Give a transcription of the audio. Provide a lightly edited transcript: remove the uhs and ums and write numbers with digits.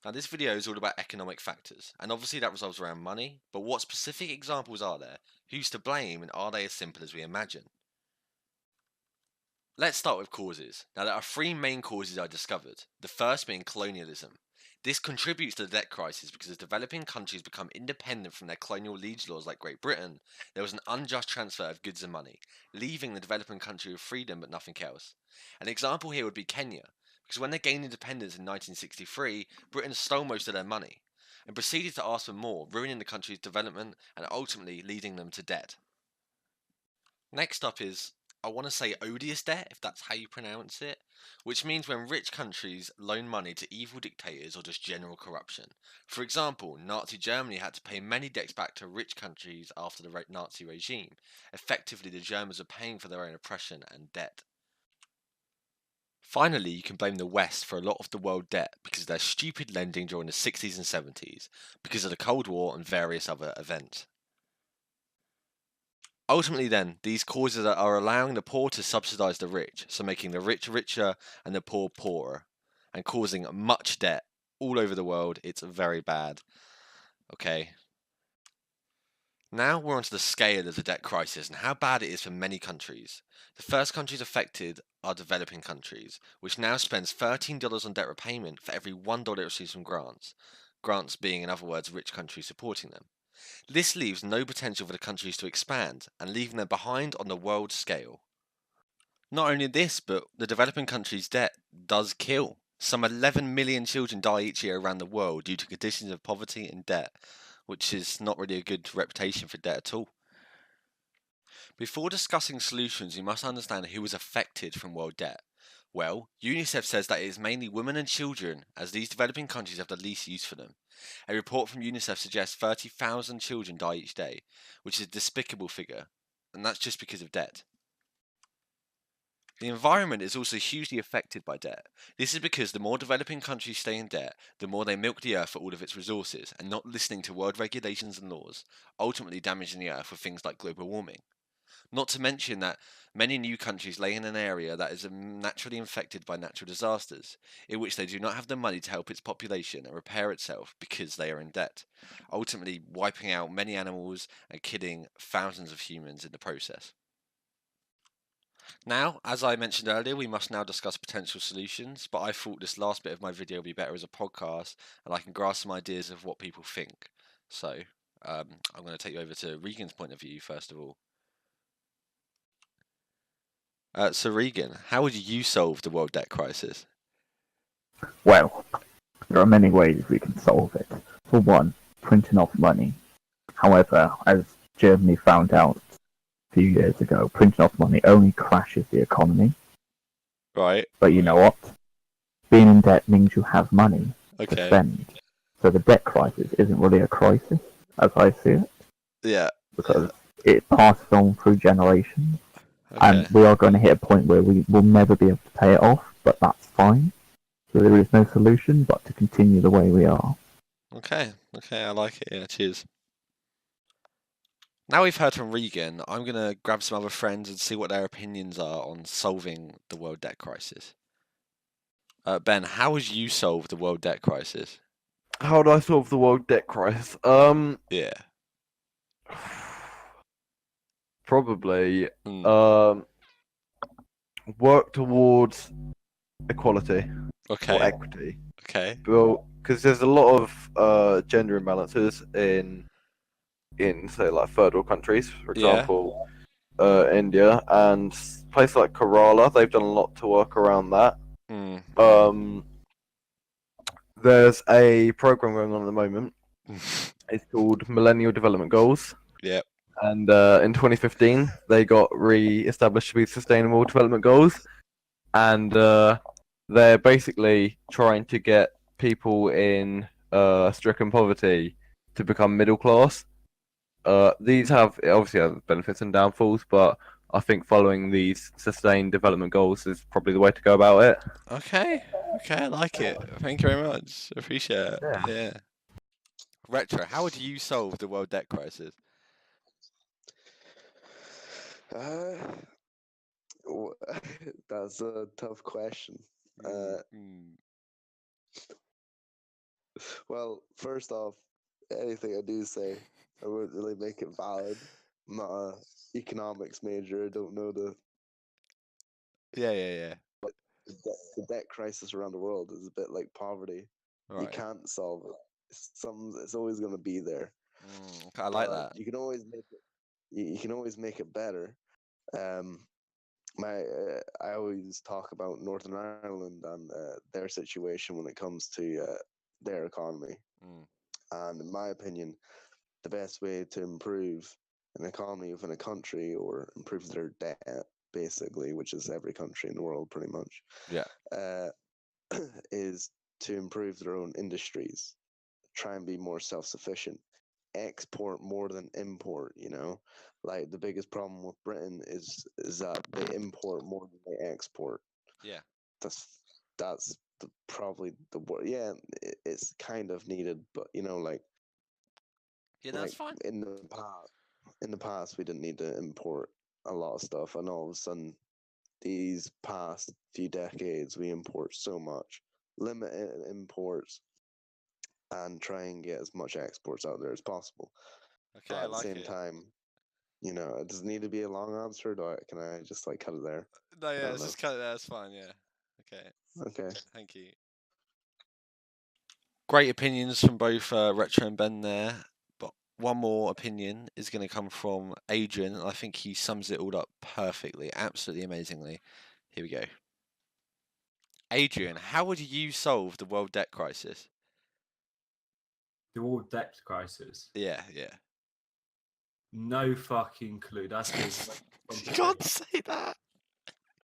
Now, this video is all about economic factors, and obviously that revolves around money, but what specific examples are there? Who's to blame, and are they as simple as we imagine? Let's start with causes. Now, there are three main causes I discovered. The first being colonialism. This contributes to the debt crisis because as developing countries become independent from their colonial liege laws like Great Britain, there was an unjust transfer of goods and money, leaving the developing country with freedom but nothing else. An example here would be Kenya, because when they gained independence in 1963, Britain stole most of their money and proceeded to ask for more, ruining the country's development and ultimately leading them to debt. Next up is, I want to say odious debt, if that's how you pronounce it, which means when rich countries loan money to evil dictators or just general corruption. For example, Nazi Germany had to pay many debts back to rich countries after the Nazi regime. Effectively, the Germans were paying for their own oppression and debt. Finally, you can blame the West for a lot of the world debt because of their stupid lending during the 60s and 70s, because of the Cold War and various other events. Ultimately, then, these causes are allowing the poor to subsidize the rich, so making the rich richer and the poor poorer, and causing much debt all over the world. It's very bad. Okay. Now we're onto the scale of the debt crisis and how bad it is for many countries. The first countries affected are developing countries, which now spends $13 on debt repayment for every $1 it receives from grants. Grants being, in other words, rich countries supporting them. This leaves no potential for the countries to expand and leaving them behind on the world scale. Not only this, but the developing countries' debt does kill. Some 11 million children die each year around the world due to conditions of poverty and debt, which is not really a good reputation for debt at all. Before discussing solutions, we must understand who is affected from world debt. Well, UNICEF says that it is mainly women and children, as these developing countries have the least use for them. A report from UNICEF suggests 30,000 children die each day, which is a despicable figure, and that's just because of debt. The environment is also hugely affected by debt. This is because the more developing countries stay in debt, the more they milk the earth for all of its resources, and not listening to world regulations and laws, ultimately damaging the earth with things like global warming. Not to mention that many new countries lay in an area that is naturally infected by natural disasters, in which they do not have the money to help its population and repair itself because they are in debt, ultimately wiping out many animals and killing thousands of humans in the process. Now, as I mentioned earlier, we must now discuss potential solutions, but I thought this last bit of my video would be better as a podcast, and I can grasp some ideas of what people think. So, I'm going to take you over to Regan's point of view first of all. So Regan, how would you solve the world debt crisis? Well, there are many ways we can solve it. For one, printing off money. However, as Germany found out a few years ago, printing off money only crashes the economy. Right. But you know what? Being in debt means you have money to spend. So the debt crisis isn't really a crisis, as I see it. Yeah. Because it passes on through generations. Okay. And we are going to hit a point where we will never be able to pay it off, but that's fine. So there is no solution but to continue the way we are. Okay, I like it. Yeah, cheers. Now we've heard from Regan, I'm going to grab some other friends and see what their opinions are on solving the world debt crisis. Ben, how would you solve the world debt crisis? How do I solve the world debt crisis? Yeah. Probably work towards equality or equity. Okay. Well, because there's a lot of gender imbalances in say like third world countries, for example, India and places like Kerala. They've done a lot to work around that. There's a program going on at the moment. It's called Millennial Development Goals. Yep. And in 2015, they got re-established to be Sustainable Development Goals, and they're basically trying to get people in stricken poverty to become middle class. These obviously have benefits and downfalls, but I think following these sustained development goals is probably the way to go about it. Okay, I like it. Thank you very much. Appreciate it. Yeah. Retro, how would you solve the world debt crisis? That's a tough question. Well, first off, anything I do say, I wouldn't really make it valid. I'm not a economics major. I don't know the Yeah. the debt crisis around the world is a bit like poverty. You Right. can't solve it. It's always going to be there. Okay, I like But that. you can always make it. You can always make it better. I always talk about Northern Ireland and their situation when it comes to their economy. And in my opinion, the best way to improve an economy within a country or improve their debt, basically, which is every country in the world pretty much, Yeah. is to improve their own industries, try and be more self-sufficient, export more than import. Like the biggest problem with Britain is that they import more than they export. Yeah. That's probably the word. Yeah, it's kind of needed, but like Yeah, that's fine. in the past we didn't need to import a lot of stuff, and all of a sudden these past few decades we import so much. Limit imports and try and get as much exports out there as possible. Okay, But I at the like same it. time, it doesn't need to be a long answer. Can I just cut it there? No, yeah, don't let's know. just cut it there. That's fine. Yeah. Okay. Okay. Thank you. Great opinions from both Retro and Ben there. But one more opinion is going to come from Adrian. And I think he sums it all up perfectly, absolutely amazingly. Here we go. Adrian, how would you solve the world debt crisis? The world debt crisis. Yeah. No fucking clue. That's You can't say that.